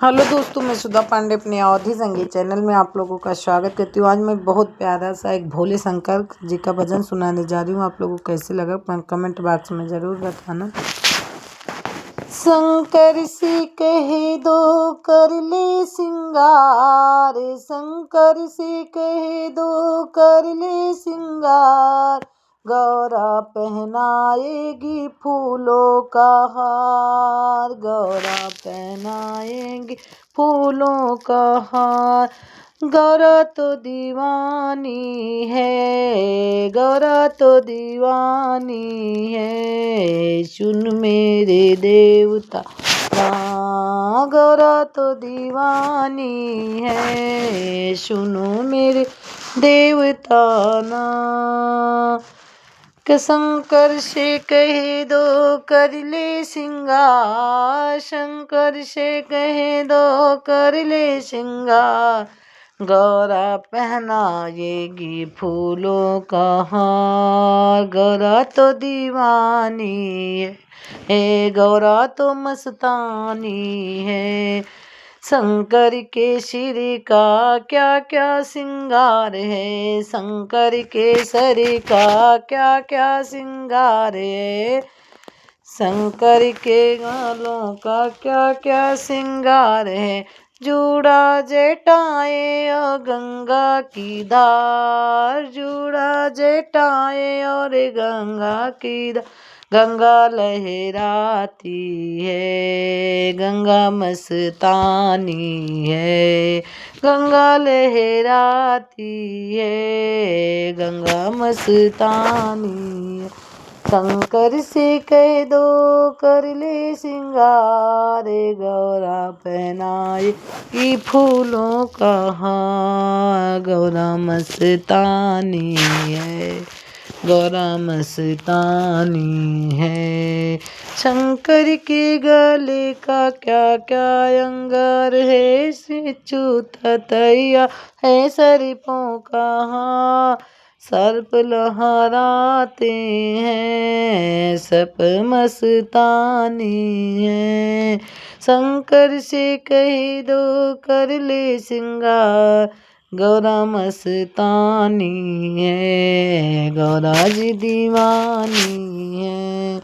Hello दोस्तों, मैं सुधा पांडे अपने अवधि संगीत चैनल में आप लोगों का स्वागत करती हूँ। आज मैं बहुत प्यारा सा एक भोले शंकर जी का भजन सुनाने जा रही हूँ। आप लोगों को कैसे लगा कमेंट बॉक्स में ज़रूर बताना। शंकर से कह दो कर ले सिंगार, शंकर से कह दो कर ले सिंगार, गौरा पहनाएगी फूलों का हार, गौरा पहनाएगी फूलों का हार। गौरा तो दीवानी है, गौरा तो दीवानी है, सुन मेरे देवता ना, गौरा तो दीवानी है, सुनो मेरे देवता ना। शंकर से कह दो कर ले सिंगार, शंकर से कह दो कर ले सिंगार, गौरा पहनाएगी फूलों का हार। गौरा तो दीवानी है, गौरा तो मस्तानी है, शंकर के सिर का क्या क्या सिंगार है, शंकर के सर का क्या क्या सिंगार है, शंकर के गालों का क्या क्या सिंगार है। जूड़ा जटाए और गंगा की धार, जूड़ा जटाए और गंगा की धार, गंगा लहराती है, गंगा मस्तानी है, गंगा लहराती है, गंगा मस्तानी है। शंकर से कह दो कर ले सिंगार, गौरा पहनाए की फूलों का हार, गौरा मस्तानी है, गौरा मस्तानी है। शंकर के गले का क्या क्या अंगार है, सिचूता तैया है सर्पों का हार, सर्प लहराते हैं, सप मस्तानी है। शंकर से कह दो कर ले सिंगार, गौरा मस्तानी है, गौरा जी दीवानी है।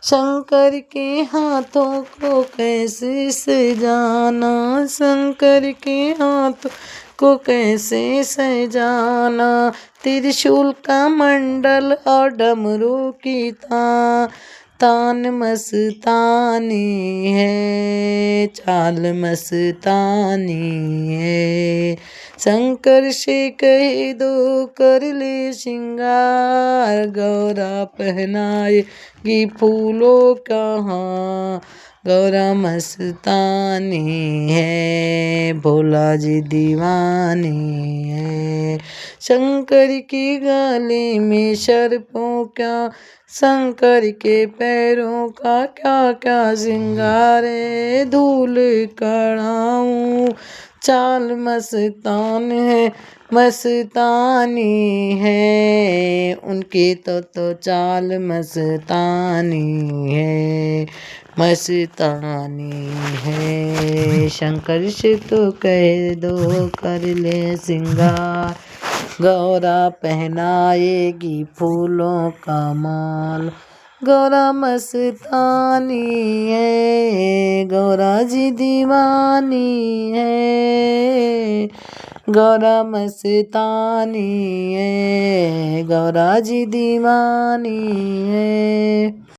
शंकर के हाथों को कैसे सजाना, शंकर के हाथों को कैसे सजाना, त्रिशूल का मंडल और डमरू की तान मस्तानी है, चाल मस्तानी है। शंकर से कह दो कर ले सिंगार, गौरा पहनाएगी फूलों का हार, गौरा मस्तानी है, भोला जी दीवानी है। शंकर की गले में सर्पों क्या, शंकर के पैरों का क्या क्या सिंगार है, धूल कड़ाऊं चाल मस्तान है, मस्तानी है, उनकी तो चाल मस्तानी है, मस्तानी है। शंकर से तो कह दो कर ले सिंगार, गौरा पहनाएगी फूलों का माल, गौरा मस्तानी है, गौरा जी दीवानी है, गौरा मस्तानी है, गौरा जी दीवानी है।